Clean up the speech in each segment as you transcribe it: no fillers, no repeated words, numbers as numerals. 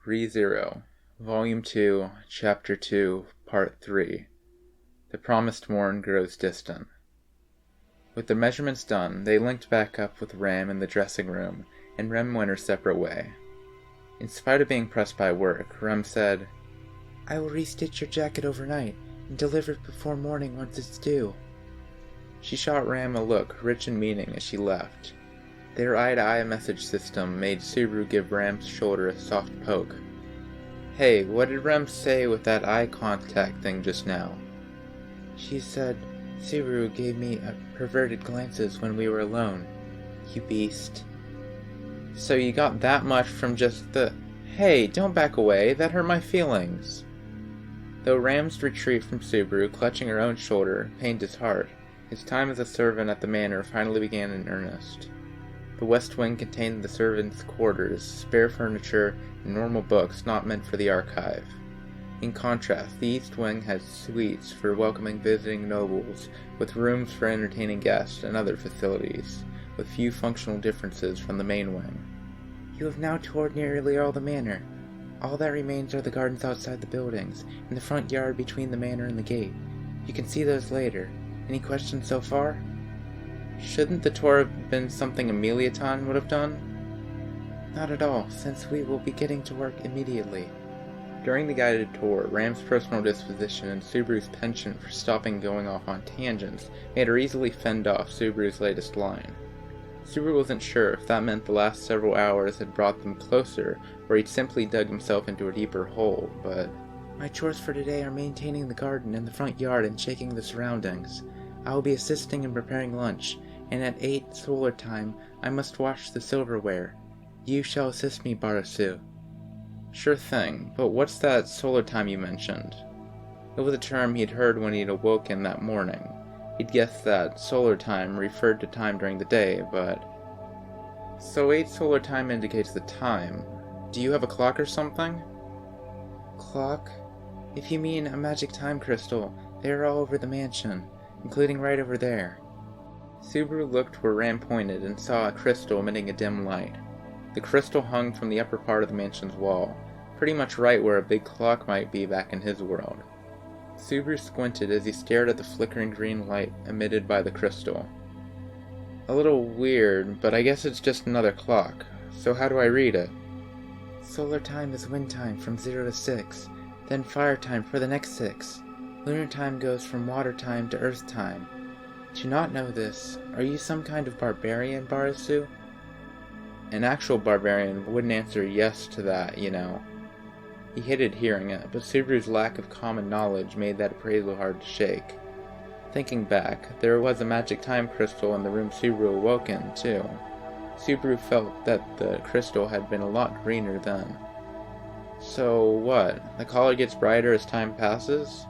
ReZero, Volume 2, Chapter 2, Part 3. The promised Mourn grows distant. With the measurements done, they linked back up with Rem in the dressing room, and Rem went her separate way. In spite of being pressed by work, Rem said, "I will restitch your jacket overnight, and deliver it before morning once it's due." She shot Rem a look rich in meaning as she left. Their eye-to-eye message system made Subaru give Rem's shoulder a soft poke. "Hey, what did Rem say with that eye contact thing just now?" "She said Subaru gave me perverted glances when we were alone. You beast." "So you got that much from just the— Hey, don't back away, that hurt my feelings." Though Ram's retreat from Subaru, clutching her own shoulder, pained his heart, his time as a servant at the manor finally began in earnest. The West Wing contained the servants' quarters, spare furniture, and normal books not meant for the archive. In contrast, the East Wing had suites for welcoming visiting nobles, with rooms for entertaining guests and other facilities, with few functional differences from the main wing. "You have now toured nearly all the manor. All that remains are the gardens outside the buildings, and the front yard between the manor and the gate. You can see those later. Any questions so far?" Shouldn't the tour have been something Ameliaton would have done? "Not at all, since we will be getting to work immediately." During the guided tour, Ram's personal disposition and Subaru's penchant for stopping going off on tangents made her easily fend off Subaru's latest line. Subaru wasn't sure if that meant the last several hours had brought them closer, or he'd simply dug himself into a deeper hole, but— "My chores for today are maintaining the garden and the front yard and shaking the surroundings. I will be assisting in preparing lunch, and at 8 solar time I must wash the silverware. You shall assist me, Barasu." "Sure thing, but what's that solar time you mentioned?" It was a term he'd heard when he'd awoken that morning. He'd guessed that solar time referred to time during the day, but— "So 8 solar time indicates the time. Do you have a clock or something?" "Clock? If you mean a magic time crystal, they are all over the mansion, including right over there." Subaru looked where Ram pointed and saw a crystal emitting a dim light. The crystal hung from the upper part of the mansion's wall, pretty much right where a big clock might be back in his world. Subaru squinted as he stared at the flickering green light emitted by the crystal. "A little weird, but I guess it's just another clock. So how do I read it?" "Solar time is wind time from 0 to 6, then fire time for the next 6. Lunar time goes from water time to earth time. Do you not know this? Are you some kind of barbarian, Barasu?" An actual barbarian wouldn't answer yes to that, you know. He hated hearing it, but Subaru's lack of common knowledge made that appraisal hard to shake. Thinking back, there was a magic time crystal in the room Subaru awoke in, too. Subaru felt that the crystal had been a lot greener then. So what? The color gets brighter as time passes?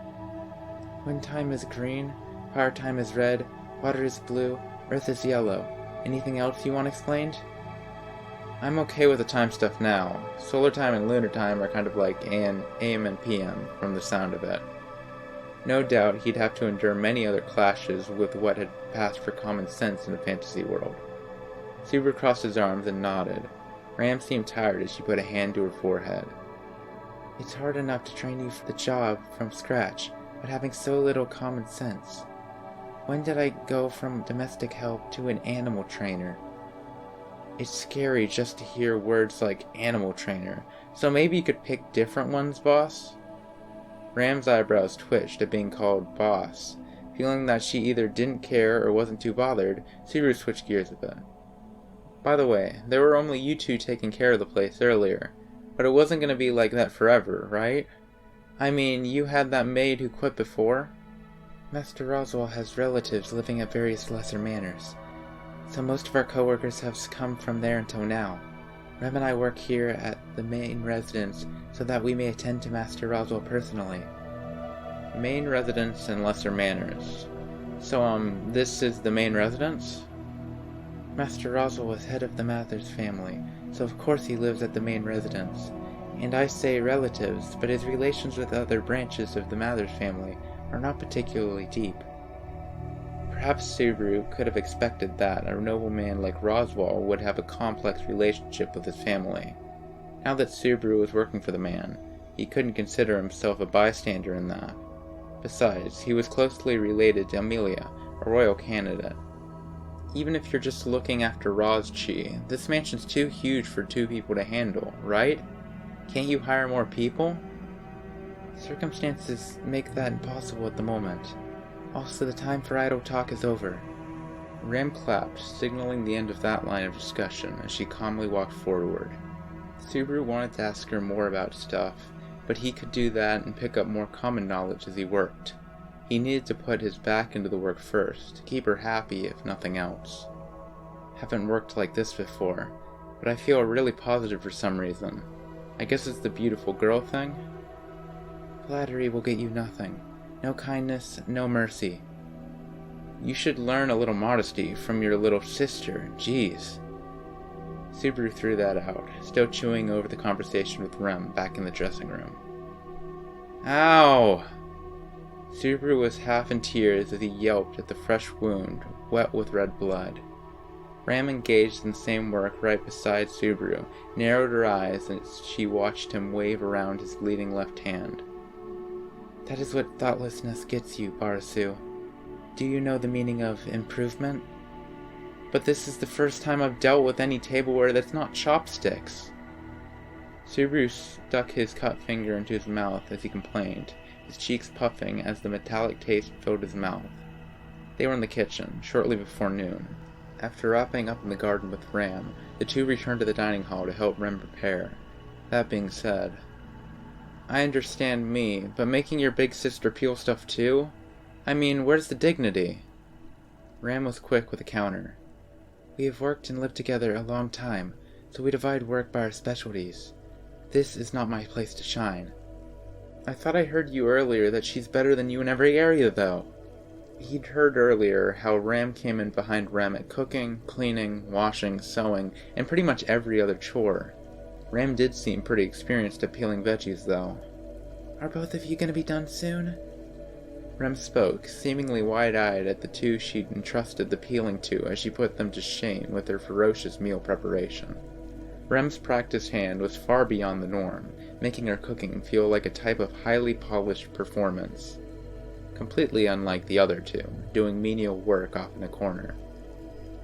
"Wind time is green, fire time is red, water is blue, earth is yellow. Anything else you want explained?" "I'm okay with the time stuff now. Solar time and lunar time are kind of like AM and PM, from the sound of it." No doubt he'd have to endure many other clashes with what had passed for common sense in a fantasy world. Subaru crossed his arms and nodded. Ram seemed tired as she put a hand to her forehead. "It's hard enough to train you for the job from scratch, but having so little common sense. When did I go from domestic help to an animal trainer?" It's scary just to hear words like animal trainer, so maybe you could pick different ones, boss? Ram's eyebrows twitched at being called boss. Feeling that she either didn't care or wasn't too bothered, Subaru switched gears a bit. "By the way, there were only you two taking care of the place earlier, but it wasn't going to be like that forever, right? I mean, you had that maid who quit before?" "Master Roswell has relatives living at various lesser manors, so most of our co-workers have come from there until now. Rem and I work here at the main residence so that we may attend to Master Roswell personally." Main residence and lesser manors. So, this is the main residence? "Master Roswell was head of the Mathers family, so of course he lives at the main residence. And I say relatives, but his relations with other branches of the Mathers family are not particularly deep." Perhaps Subaru could have expected that a nobleman like Roswell would have a complex relationship with his family. Now that Subaru was working for the man, he couldn't consider himself a bystander in that. Besides, he was closely related to Amelia, a royal candidate. Even if you're just looking after Ra's chi, this mansion's too huge for 2 people to handle, right? Can't you hire more people? Circumstances make that impossible at the moment. Also, the time for idle talk is over. Ram clapped, signaling the end of that line of discussion as she calmly walked forward. Subaru wanted to ask her more about stuff, but he could do that and pick up more common knowledge as he worked. He needed to put his back into the work first, to keep her happy if nothing else. Haven't worked like this before, but I feel really positive for some reason. I guess it's the beautiful girl thing? Flattery will get you nothing. No kindness, no mercy. You should learn a little modesty from your little sister, jeez. Subaru threw that out, still chewing over the conversation with Rem back in the dressing room. Ow! Subaru was half in tears as he yelped at the fresh wound, wet with red blood. Ram, engaged in the same work right beside Subaru, narrowed her eyes as she watched him wave around his bleeding left hand. That is what thoughtlessness gets you, Barasu. Do you know the meaning of improvement? But this is the first time I've dealt with any tableware that's not chopsticks. Subaru stuck his cut finger into his mouth as he complained, his cheeks puffing as the metallic taste filled his mouth. They were in the kitchen, shortly before noon. After wrapping up in the garden with Ram, the two returned to the dining hall to help Rem prepare. That being said, I understand me, but making your big sister peel stuff too? I mean, where's the dignity? Ram was quick with a counter. We have worked and lived together a long time, so we divide work by our specialties. This is not my place to shine. I thought I heard you earlier that she's better than you in every area, though. He'd heard earlier how Ram came in behind Rem at cooking, cleaning, washing, sewing, and pretty much every other chore. Ram did seem pretty experienced at peeling veggies, though. Are both of you going to be done soon? Rem spoke, seemingly wide-eyed at the two she'd entrusted the peeling to as she put them to shame with her ferocious meal preparation. Rem's practiced hand was far beyond the norm, making her cooking feel like a type of highly polished performance. Completely unlike the other two, doing menial work off in a corner.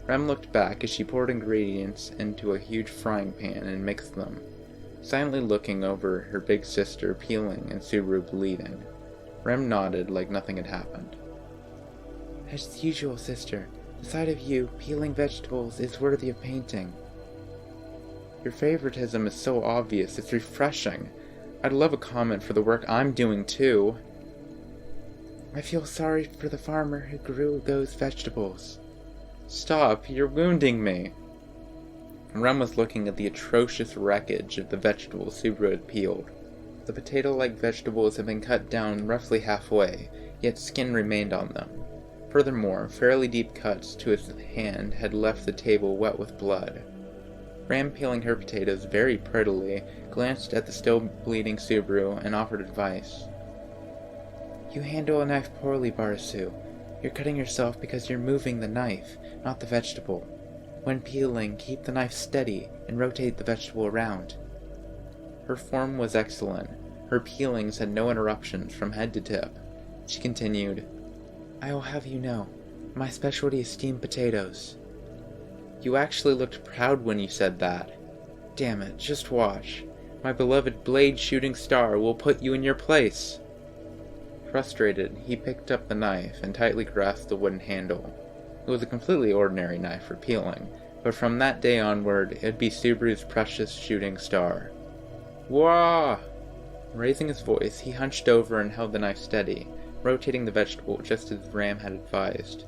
Rem looked back as she poured ingredients into a huge frying pan and mixed them, silently looking over her big sister peeling and Subaru bleeding. Rem nodded like nothing had happened. As usual, sister. The sight of you peeling vegetables is worthy of painting. Your favoritism is so obvious, it's refreshing. I'd love a comment for the work I'm doing too. I feel sorry for the farmer who grew those vegetables. Stop, you're wounding me. Rem was looking at the atrocious wreckage of the vegetables Subaru had peeled. The potato-like vegetables had been cut down roughly halfway, yet skin remained on them. Furthermore, fairly deep cuts to his hand had left the table wet with blood. Ram, peeling her potatoes very prettily, glanced at the still bleeding Subaru and offered advice. You handle a knife poorly, Barasu. You're cutting yourself because you're moving the knife, not the vegetable. When peeling, keep the knife steady and rotate the vegetable around. Her form was excellent. Her peelings had no interruptions from head to tip. She continued, I will have you know, my specialty is steamed potatoes. You actually looked proud when you said that. Damn it, just watch. My beloved blade shooting star will put you in your place. Frustrated, he picked up the knife and tightly grasped the wooden handle. It was a completely ordinary knife for peeling, but from that day onward, it'd be Subaru's precious shooting star. Wah! Raising his voice, he hunched over and held the knife steady, rotating the vegetable just as Ram had advised.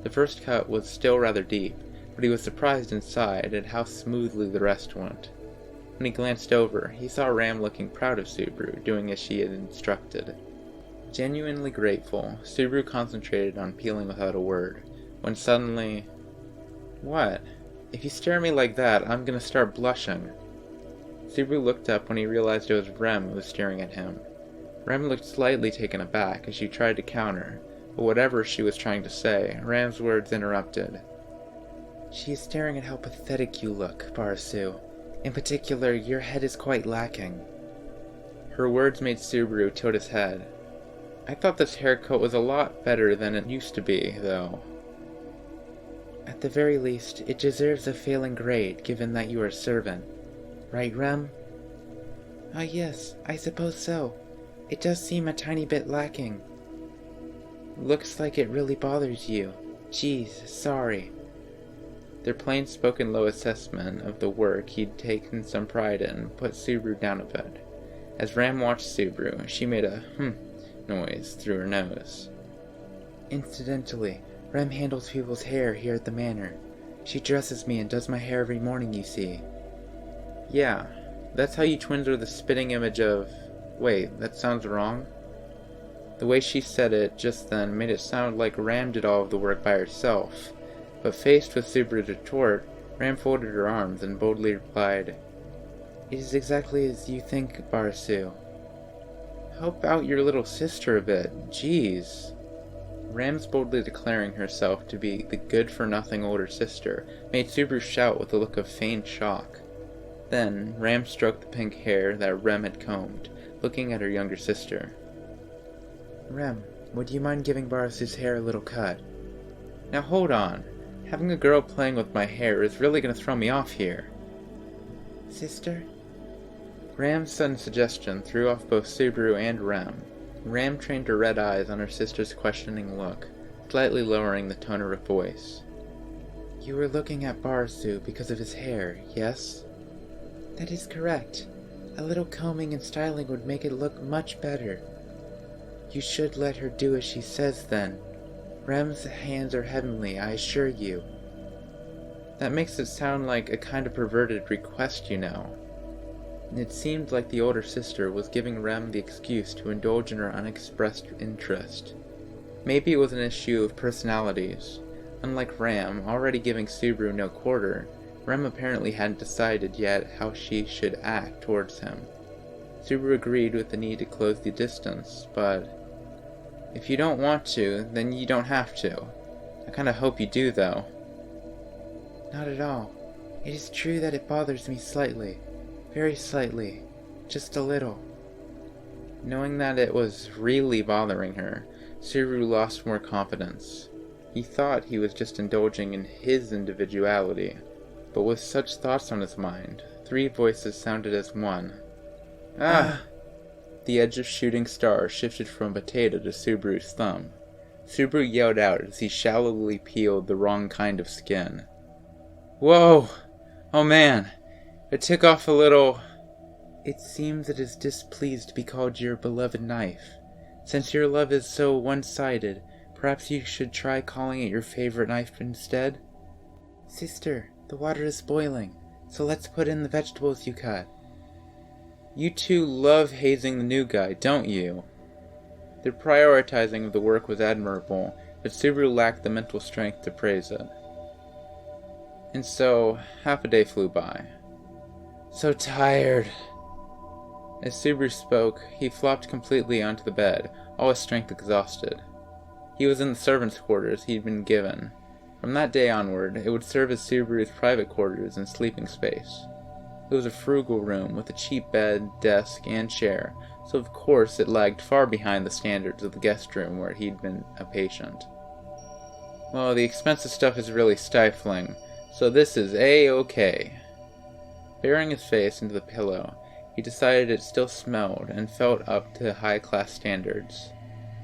The first cut was still rather deep, but he was surprised inside at how smoothly the rest went. When he glanced over, he saw Ram looking proud of Subaru, doing as she had instructed. Genuinely grateful, Subaru concentrated on peeling without a word, when suddenly... What? If you stare at me like that, I'm gonna start blushing. Subaru looked up when he realized it was Rem who was staring at him. Rem looked slightly taken aback as she tried to counter, but whatever she was trying to say, Ram's words interrupted. She is staring at how pathetic you look, Barasu. In particular, your head is quite lacking. Her words made Subaru tilt his head. I thought this haircut was a lot better than it used to be, though. At the very least, it deserves a failing grade, given that you are a servant. Right, Rem? Ah, yes, I suppose so. It does seem a tiny bit lacking. Looks like it really bothers you. Geez, sorry. Their plain-spoken low assessment of the work he'd taken some pride in put Subaru down a bit. As Ram watched Subaru, she made a noise through her nose. Incidentally, Rem handles people's hair here at the manor. She dresses me and does my hair every morning, you see. Yeah, that's how you twins are the spitting image of... Wait, that sounds wrong? The way she said it just then made it sound like Ram did all of the work by herself, but faced with Subaru's retort, Ram folded her arms and boldly replied, It is exactly as you think, Barasu. Help out your little sister a bit, jeez. Ram's boldly declaring herself to be the good-for-nothing older sister made Subaru shout with a look of feigned shock. Then, Ram stroked the pink hair that Rem had combed, looking at her younger sister. Rem, would you mind giving Barasu's hair a little cut? Now hold on. Having a girl playing with my hair is really going to throw me off here. Sister? Ram's sudden suggestion threw off both Subaru and Rem. Ram trained her red eyes on her sister's questioning look, slightly lowering the tone of her voice. You were looking at Barasu because of his hair, yes? That is correct. A little combing and styling would make it look much better. You should let her do as she says then. Rem's hands are heavenly, I assure you. That makes it sound like a kind of perverted request, you know. It seemed like the older sister was giving Rem the excuse to indulge in her unexpressed interest. Maybe it was an issue of personalities. Unlike Ram, already giving Subaru no quarter, Rem apparently hadn't decided yet how she should act towards him. Subaru agreed with the need to close the distance, but... If you don't want to, then you don't have to. I kinda hope you do, though. Not at all. It is true that it bothers me slightly. Very slightly. Just a little. Knowing that it was really bothering her, Subaru lost more confidence. He thought he was just indulging in his individuality, but with such thoughts on his mind, 3 voices sounded as one. Ah! The edge of shooting star shifted from potato to Subaru's thumb. Subaru yelled out as he shallowly peeled the wrong kind of skin. Whoa! Oh man! It took off a little... It seems it is displeased to be called your beloved knife. Since your love is so one-sided, perhaps you should try calling it your favorite knife instead? Sister, the water is boiling, so let's put in the vegetables you cut. You two love hazing the new guy, don't you? Their prioritizing of the work was admirable, but Subaru lacked the mental strength to praise it. And so, half a day flew by. So tired. As Subaru spoke, he flopped completely onto the bed, all his strength exhausted. He was in the servants' quarters he'd been given. From that day onward, it would serve as Subaru's private quarters and sleeping space. It was a frugal room with a cheap bed, desk, and chair, so of course it lagged far behind the standards of the guest room where he'd been a patient. Well, the expensive stuff is really stifling, so this is A-okay. Burying his face into the pillow, he decided it still smelled and felt up to high-class standards.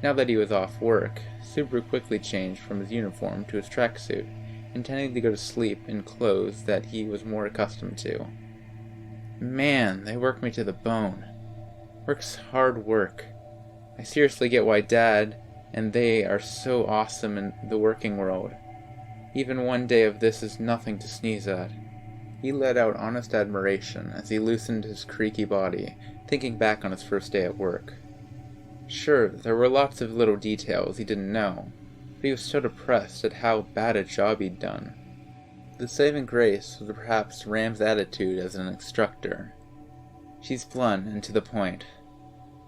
Now that he was off work, Subaru quickly changed from his uniform to his tracksuit, intending to go to sleep in clothes that he was more accustomed to. Man, they work me to the bone. Work's hard work. I seriously get why Dad and they are so awesome in the working world. Even one day of this is nothing to sneeze at. He let out honest admiration as he loosened his creaky body, thinking back on his first day at work. Sure, there were lots of little details he didn't know, but he was so depressed at how bad a job he'd done. The saving grace was perhaps Ram's attitude as an instructor. She's blunt and to the point,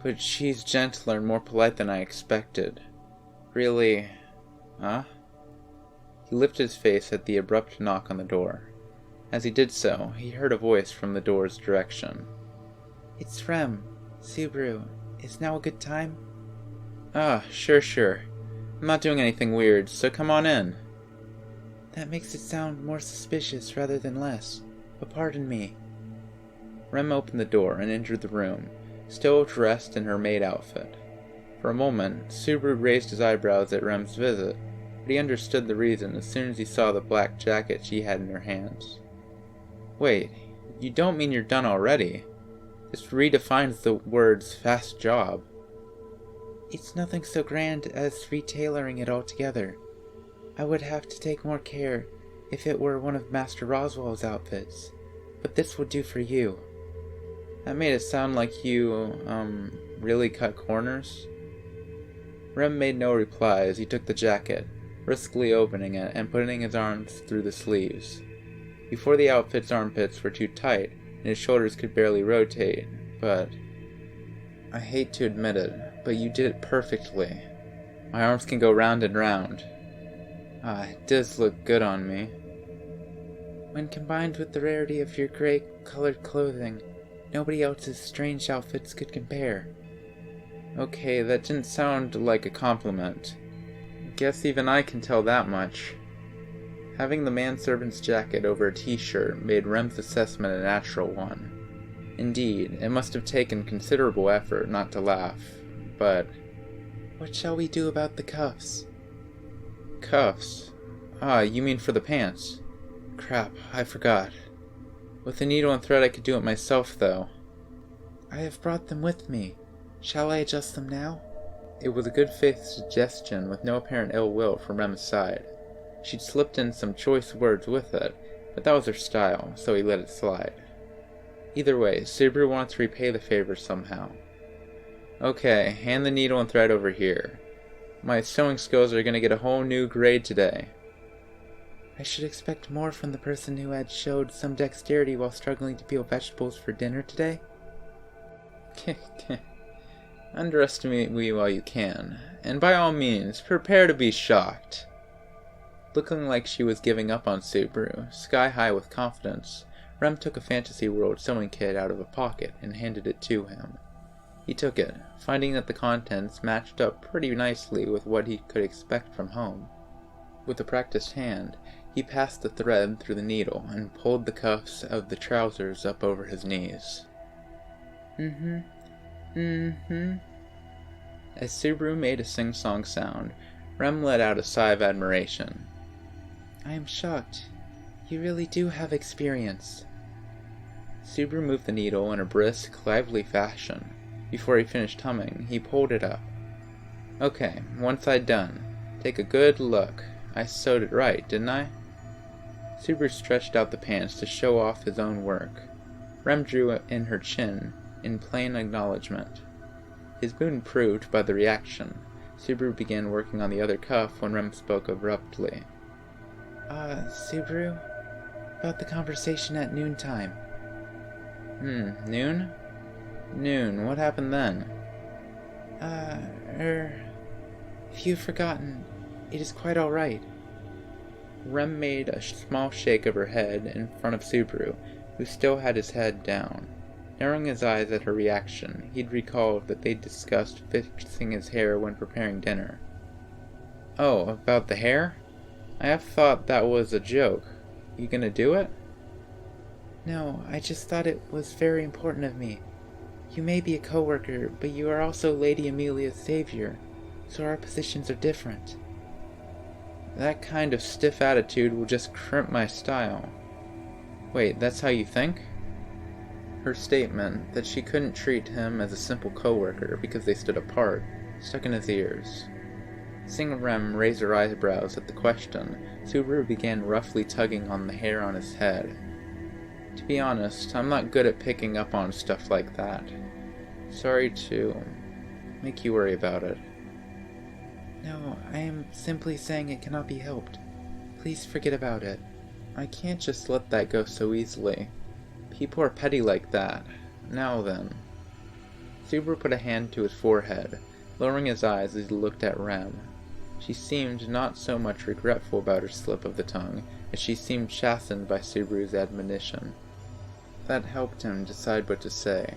but she's gentler and more polite than I expected. Really, huh? He lifted his face at the abrupt knock on the door. As he did so, he heard a voice from the door's direction. It's Rem. Subaru. Is now a good time? Ah, sure. I'm not doing anything weird, so come on in. That makes it sound more suspicious rather than less, but pardon me. Rem opened the door and entered the room, still dressed in her maid outfit. For a moment, Subaru raised his eyebrows at Rem's visit, but he understood the reason as soon as he saw the black jacket she had in her hands. Wait, you don't mean you're done already? This redefines the words fast job. It's nothing so grand as retailoring it all together. I would have to take more care if it were one of Master Roswell's outfits, but this would do for you. That made it sound like you, really cut corners? Rem made no reply as he took the jacket, briskly opening it and putting his arms through the sleeves. Before the outfit's armpits were too tight, and his shoulders could barely rotate, but... I hate to admit it, but you did it perfectly. My arms can go round and round. Ah, it does look good on me. When combined with the rarity of your gray-colored clothing, nobody else's strange outfits could compare. Okay, that didn't sound like a compliment. Guess even I can tell that much. Having the manservant's jacket over a t-shirt made Rem's assessment a natural one. Indeed, it must have taken considerable effort not to laugh, but... What shall we do about the cuffs? Cuffs? Ah, you mean for the pants. Crap, I forgot. With a needle and thread I could do it myself, though. I have brought them with me. Shall I adjust them now? It was a good-faith suggestion with no apparent ill will from Rem's side. She'd slipped in some choice words with it, but that was her style, so he let it slide. Either way, Subaru wanted to repay the favor somehow. Okay, hand the needle and thread over here. My sewing skills are gonna get a whole new grade today. I should expect more from the person who had showed some dexterity while struggling to peel vegetables for dinner today. Underestimate me while you can, and by all means, prepare to be shocked. Looking like she was giving up on Subaru, sky-high with confidence, Rem took a Fantasy World sewing kit out of a pocket and handed it to him. He took it, finding that the contents matched up pretty nicely with what he could expect from home. With a practiced hand, he passed the thread through the needle and pulled the cuffs of the trousers up over his knees. As Subaru made a sing-song sound, Rem let out a sigh of admiration. I am shocked. You really do have experience. Subaru moved the needle in a brisk, lively fashion. Before he finished humming, he pulled it up. Okay, one side done. Take a good look. I sewed it right, didn't I? Subaru stretched out the pants to show off his own work. Rem drew in her chin in plain acknowledgement. His mood improved by the reaction. Subaru began working on the other cuff when Rem spoke abruptly. Subaru? About the conversation at noontime. Noon? Noon, what happened then? If you've forgotten, it is quite all right. Rem made a small shake of her head in front of Subaru, who still had his head down. Narrowing his eyes at her reaction, he'd recalled that they'd discussed fixing his hair when preparing dinner. Oh, about the hair? I have thought that was a joke. You gonna do it? No, I just thought it was very important of me. You may be a co-worker, but you are also Lady Amelia's savior, so our positions are different. That kind of stiff attitude will just crimp my style. Wait, that's how you think? Her statement that she couldn't treat him as a simple co-worker because they stood apart stuck in his ears. Seeing Rem raise her eyebrows at the question, Subaru began roughly tugging on the hair on his head. To be honest, I'm not good at picking up on stuff like that. Sorry to make you worry about it. No, I am simply saying it cannot be helped. Please forget about it. I can't just let that go so easily. People are petty like that. Now then. Subaru put a hand to his forehead, lowering his eyes as he looked at Rem. She seemed not so much regretful about her slip of the tongue as she seemed chastened by Subaru's admonition. That helped him decide what to say.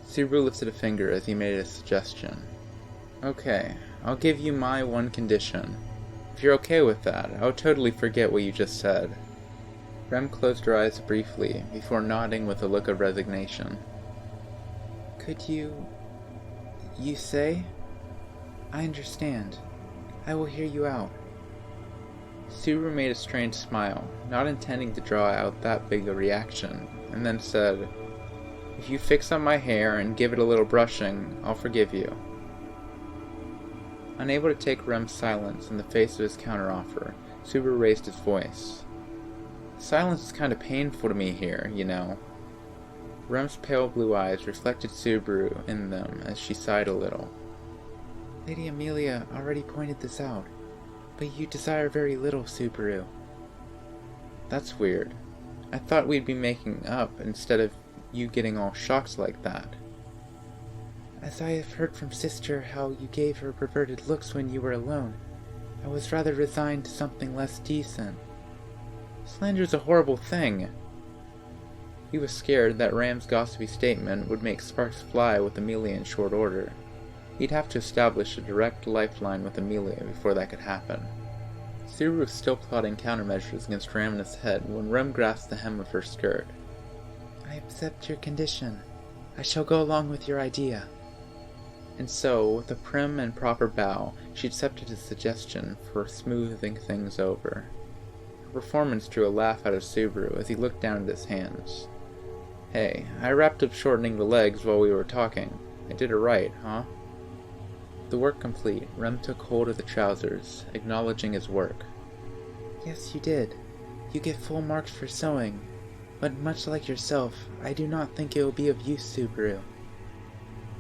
Subaru lifted a finger as he made a suggestion. Okay, I'll give you my one condition. If you're okay with that, I'll totally forget what you just said. Rem closed her eyes briefly before nodding with a look of resignation. Could you say? I understand. I will hear you out. Subaru made a strange smile, not intending to draw out that big a reaction, and then said, If you fix up my hair and give it a little brushing, I'll forgive you. Unable to take Rem's silence in the face of his counteroffer, Subaru raised his voice. Silence is kind of painful to me here, you know. Rem's pale blue eyes reflected Subaru in them as she sighed a little. Lady Amelia already pointed this out, but you desire very little, Subaru. That's weird. I thought we'd be making up instead of you getting all shocked like that. As I have heard from Sister how you gave her perverted looks when you were alone, I was rather resigned to something less decent. Slander's a horrible thing. He was scared that Ram's gossipy statement would make sparks fly with Amelia in short order. He'd have to establish a direct lifeline with Amelia before that could happen. Subaru was still plotting countermeasures against Ram in his head when Rem grasped the hem of her skirt. I accept your condition. I shall go along with your idea. And so, with a prim and proper bow, she accepted his suggestion for smoothing things over. Her performance drew a laugh out of Subaru as he looked down at his hands. Hey, I wrapped up shortening the legs while we were talking. I did it right, huh? The work complete, Rem took hold of the trousers, acknowledging his work. Yes, you did. You get full marks for sewing, but much like yourself, I do not think it will be of use, Subaru.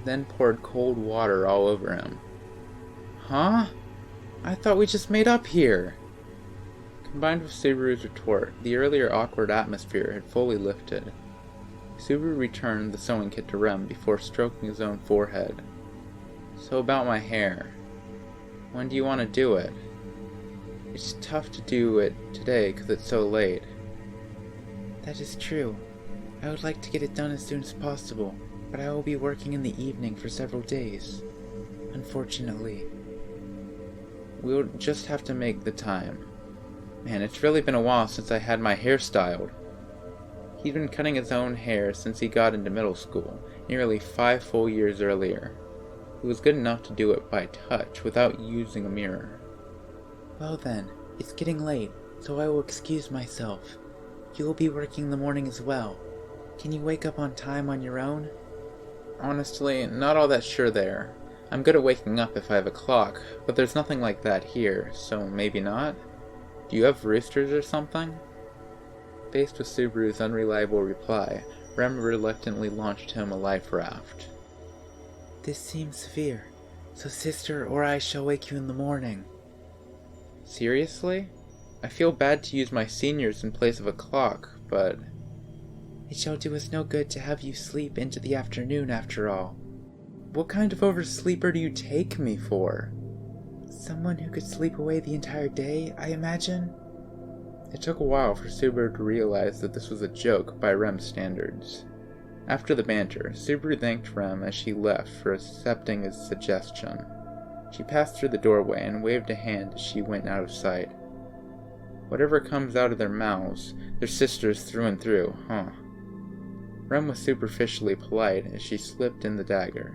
Then poured cold water all over him. Huh? I thought we just made up here! Combined with Subaru's retort, the earlier awkward atmosphere had fully lifted. Subaru returned the sewing kit to Rem before stroking his own forehead. So about my hair. When do you want to do it? It's tough to do it today because it's so late. That is true. I would like to get it done as soon as possible, but I will be working in the evening for several days. Unfortunately. We'll just have to make the time. Man, it's really been a while since I had my hair styled. He'd been cutting his own hair since he got into middle school, nearly 5 full years earlier. He was good enough to do it by touch without using a mirror. Well then, it's getting late, so I will excuse myself. You will be working in the morning as well. Can you wake up on time on your own? Honestly, not all that sure there. I'm good at waking up if I have a clock, but there's nothing like that here, so maybe not? Do you have roosters or something? Faced with Subaru's unreliable reply, Rem reluctantly launched him a life raft. This seems severe, so Sister or I shall wake you in the morning. Seriously? I feel bad to use my seniors in place of a clock, but... It shall do us no good to have you sleep into the afternoon after all. What kind of oversleeper do you take me for? Someone who could sleep away the entire day, I imagine? It took a while for Subaru to realize that this was a joke by Rem's standards. After the banter, Subaru thanked Rem as she left for accepting his suggestion. She passed through the doorway and waved a hand as she went out of sight. Whatever comes out of their mouths, they're sisters through and through, huh? Rem was superficially polite as she slipped in the dagger.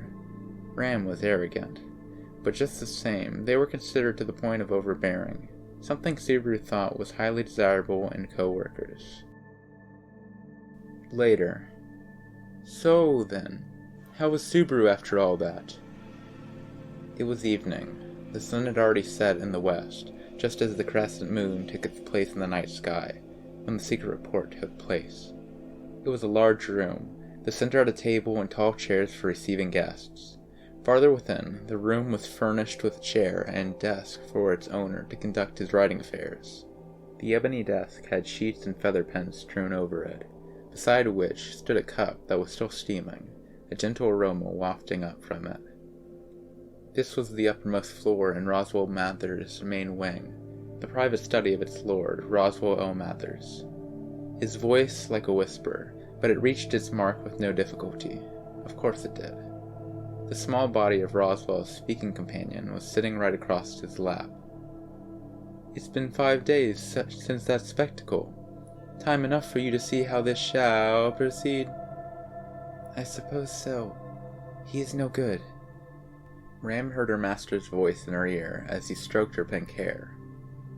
Ram was arrogant. But just the same, they were considered to the point of overbearing, something Subaru thought was highly desirable in co-workers. Later. So then, how was Subaru after all that? It was evening. The sun had already set in the west, just as the crescent moon took its place in the night sky, when the secret report took place. It was a large room. The center had a table and tall chairs for receiving guests. Farther within, the room was furnished with a chair and desk for its owner to conduct his writing affairs. The ebony desk had sheets and feather pens strewn over it, beside which stood a cup that was still steaming, a gentle aroma wafting up from it. This was the uppermost floor in Roswell Mather's main wing, the private study of its lord, Roswell O. Mathers. His voice like a whisper, but it reached its mark with no difficulty. Of course it did. The small body of Roswell's speaking companion was sitting right across his lap. "It's been 5 days since that spectacle. Time enough for you to see how this shall proceed." "I suppose so. He is no good." Ram heard her master's voice in her ear as he stroked her pink hair.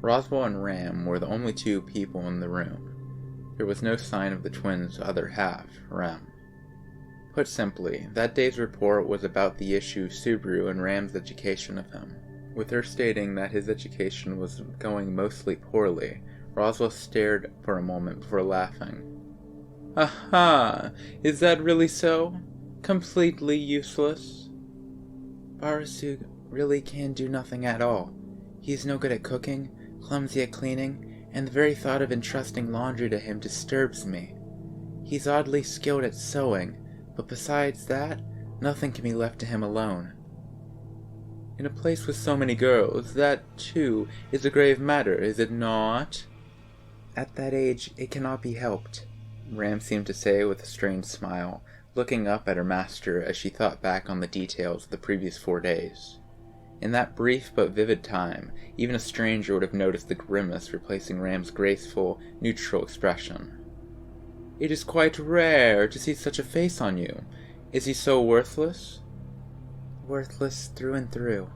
Roswell and Ram were the only two people in the room. There was no sign of the twins' other half, Rem. Put simply, that day's report was about the issue Subaru and Ram's education of him. With her stating that his education was going mostly poorly, Roswell stared for a moment before laughing. "Aha! Is that really so? Completely useless?" "Barasu really can do nothing at all. He's no good at cooking, clumsy at cleaning, and the very thought of entrusting laundry to him disturbs me. He's oddly skilled at sewing, but besides that, nothing can be left to him alone." "In a place with so many girls, that, too, is a grave matter, is it not?" "At that age, it cannot be helped," Ram seemed to say with a strange smile, looking up at her master as she thought back on the details of the previous 4 days. In that brief but vivid time, even a stranger would have noticed the grimace replacing Ram's graceful, neutral expression. "It is quite rare to see such a face on you. Is he so worthless?" "Worthless through and through.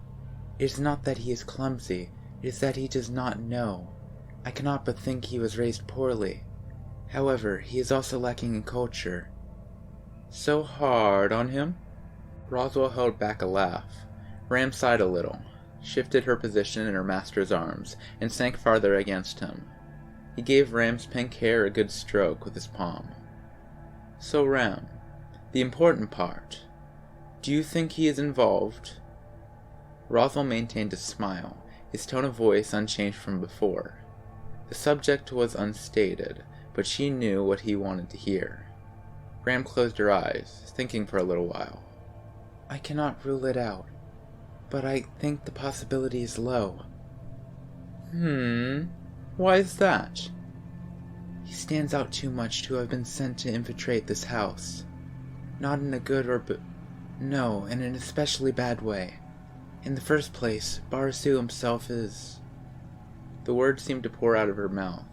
It is not that he is clumsy, it is that he does not know. I cannot but think he was raised poorly. However, he is also lacking in culture." "So hard on him?" Roswell held back a laugh. Ram sighed a little, shifted her position in her master's arms, and sank farther against him. He gave Ram's pink hair a good stroke with his palm. "So, Ram, the important part. Do you think he is involved?" Roswell maintained a smile, his tone of voice unchanged from before. The subject was unstated, but she knew what he wanted to hear. Ram closed her eyes, thinking for a little while. "I cannot rule it out, but I think the possibility is low." Why is that?" "He stands out too much to have been sent to infiltrate this house. Not in a good no, in an especially bad way. In the first place, Barasu himself is—" The words seemed to pour out of her mouth.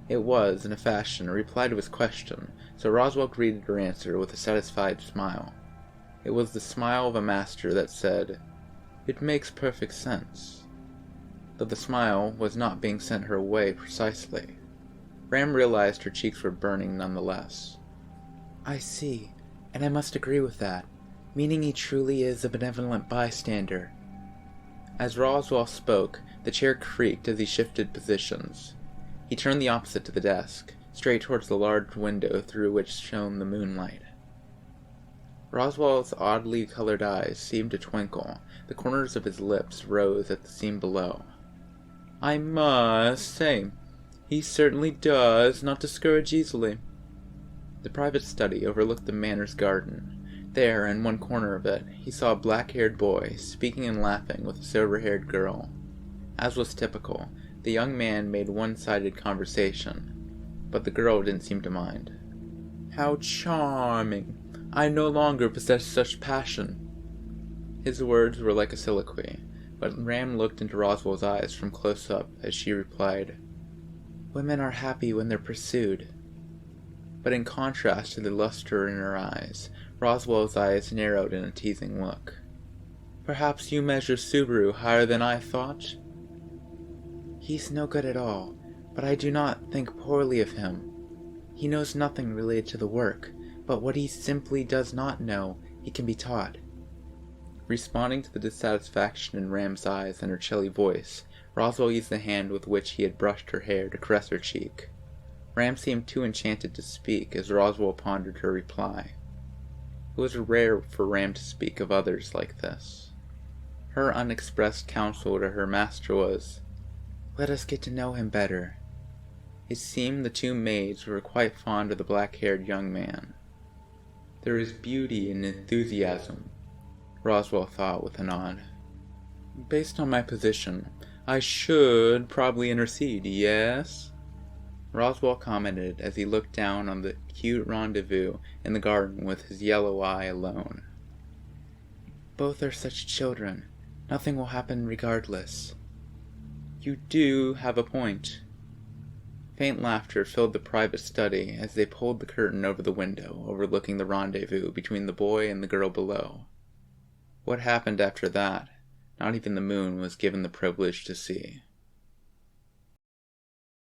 It was, in a fashion, a reply to his question, so Roswell greeted her answer with a satisfied smile. It was the smile of a master that said, "It makes perfect sense," though the smile was not being sent her way precisely. Ram realized her cheeks were burning nonetheless. "I see, and I must agree with that, meaning he truly is a benevolent bystander." As Roswell spoke, the chair creaked as he shifted positions. He turned the opposite to the desk, straight towards the large window through which shone the moonlight. Roswell's oddly colored eyes seemed to twinkle. The corners of his lips rose at the seam below. "I must say, he certainly does not discourage easily." The private study overlooked the manor's garden. There, in one corner of it, he saw a black-haired boy speaking and laughing with a silver-haired girl. As was typical, the young man made one-sided conversation, but the girl didn't seem to mind. "How charming! I no longer possess such passion." His words were like a soliloquy, but Ram looked into Roswell's eyes from close up as she replied, "Women are happy when they're pursued." But in contrast to the luster in her eyes, Roswell's eyes narrowed in a teasing look. "Perhaps you measure Subaru higher than I thought?" "He's no good at all, but I do not think poorly of him. He knows nothing related to the work, but what he simply does not know, he can be taught." Responding to the dissatisfaction in Ram's eyes and her chilly voice, Roswell used the hand with which he had brushed her hair to caress her cheek. Ram seemed too enchanted to speak as Roswell pondered her reply. It was rare for Ram to speak of others like this. Her unexpressed counsel to her master was, "Let us get to know him better." It seemed the two maids were quite fond of the black-haired young man. "There is beauty in enthusiasm," Roswell thought with a nod. Based on my position, I should probably intercede, yes? Roswell commented as he looked down on the cute rendezvous in the garden with his yellow eye alone. Both are such children. Nothing will happen regardless. You do have a point. Faint laughter filled the private study as they pulled the curtain over the window overlooking the rendezvous between the boy and the girl below. What happened after that, not even the moon was given the privilege to see.